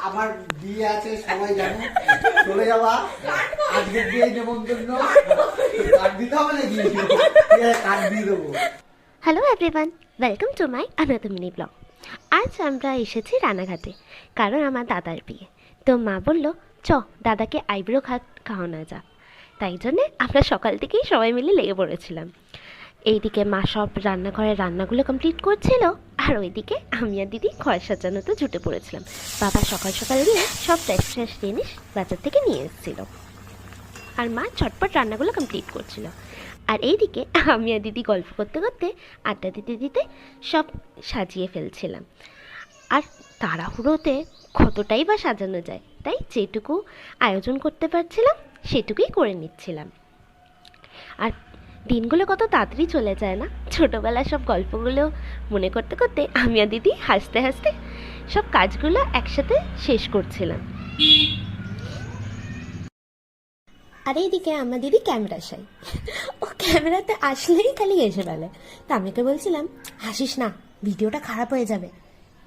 আমার বিয়ে আছে সবাই জানো, চলে যাওয়া আজকের বিয়ে নেমন্তন্ন কার্ড দিতে হবে নাকি? কার্ড দিয়ে দেবো। Hello everyone, welcome to my another mini blog. আজ আমরা এসেছি রানাঘাটে, কারণ আমার দাদার বিয়ে। তো মা বলল চ দাদাকে আইব্রো খাওয়ানো যাক। তাই জন্যে আমরা সকাল থেকেই সবাই মিলে লেগে পড়েছিলাম। এইদিকে মা সব রান্নাঘরের রান্নাগুলো কমপ্লিট করছিল, আর ওইদিকে আমি আর দিদি ঘর সাজানোতে জুটে পড়েছিলাম। বাবা সকাল সকাল গিয়ে সব ফ্রেশ ফ্রেশ জিনিস বাজার থেকে নিয়ে এসেছিল, আর মা ঝটপট রান্নাগুলো কমপ্লিট করছিল। আর এইদিকে আমি আর দিদি গল্প করতে করতে আড্ডা দিতে দিতে সব সাজিয়ে ফেলছিলাম। আর তাড়াহুড়োতে কতটাই বা সাজানো যায়, তাই যেটুকু আয়োজন করতে পারছিলাম সেটুকুই করে নিচ্ছিলাম। আর দিনগুলো কত তাড়াতাড়ি চলে যায় না, ছোটোবেলার সব গল্পগুলো মনে করতে করতে আমি আর দিদি হাসতে হাসতে সব কাজগুলো একসাথে শেষ করছিলাম। আর এইদিকে আমার দিদি ক্যামেরা সাই, ও ক্যামেরাতে আসলেই খালি হেসে ফেলে। তা আমাকে বলছিলাম হাসিস না, ভিডিওটা খারাপ হয়ে যাবে।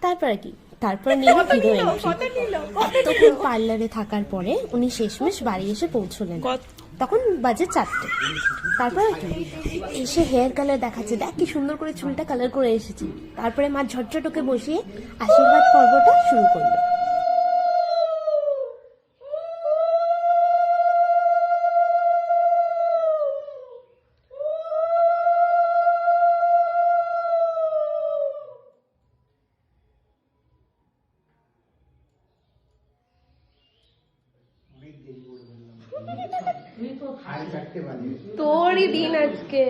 তারপরে কি, তারপর নিয়ে ভিডিও এতক্ষণ পার্লারে থাকার পরে উনি শেষমেশ বাড়ি এসে পৌঁছলেন, তখন বাজে 4টে। তারপরে কি এসে হেয়ার কালার দেখাচ্ছে, দেখ কি সুন্দর করে চুলটা কালার করে এসেছি। তারপরে মা ঝটঝটকে বসিয়ে আশীর্বাদ পর্বটা শুরু করলো। তোরই দিন আজকে।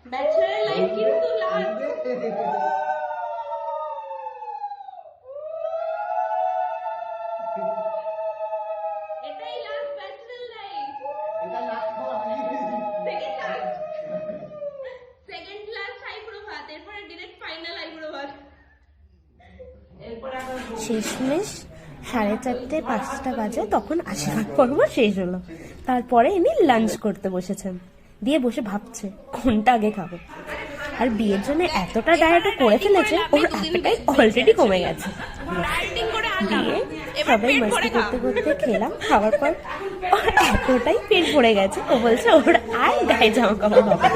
ব্যাচেলর লাইফ কিন্তু লাস্ট। এটাই last bachelor life. Second last eyebrow ভাত, এরপরে ডাইরেক্ট ফাইনাল আইব্রো ভাত। শেষমেশ 4:30-5টা বাজে, তখন আশীর্বাদ পর্ব শেষ হলো। তারপরে ইনি লাঞ্চ করতে বসেছেন, দিয়ে বসে ভাবছে কোনটা আগে খাবো। আর বিয়ের জন্য এতটা ডায়েটও করে ফেলেছে, ওর অ্যাপেটাইট অলরেডি কমে গেছে। দিয়ে সবাই মস্তি করতে করতে খেলাম। খাওয়ার পর ওর এতটাই পেট ভরে গেছে, ও বলছে ওর আর গায়ে জামা কাপড় হবে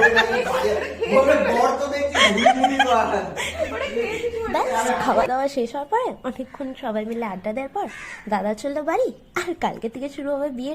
না। খাওয়া দাওয়া শেষ হওয়ার পরে অনেকক্ষণ সবাই মিলে আড্ডা দেওয়ার পর দাদা চললো বাড়ি, আর কালকে থেকে শুরু হবে বিয়ে।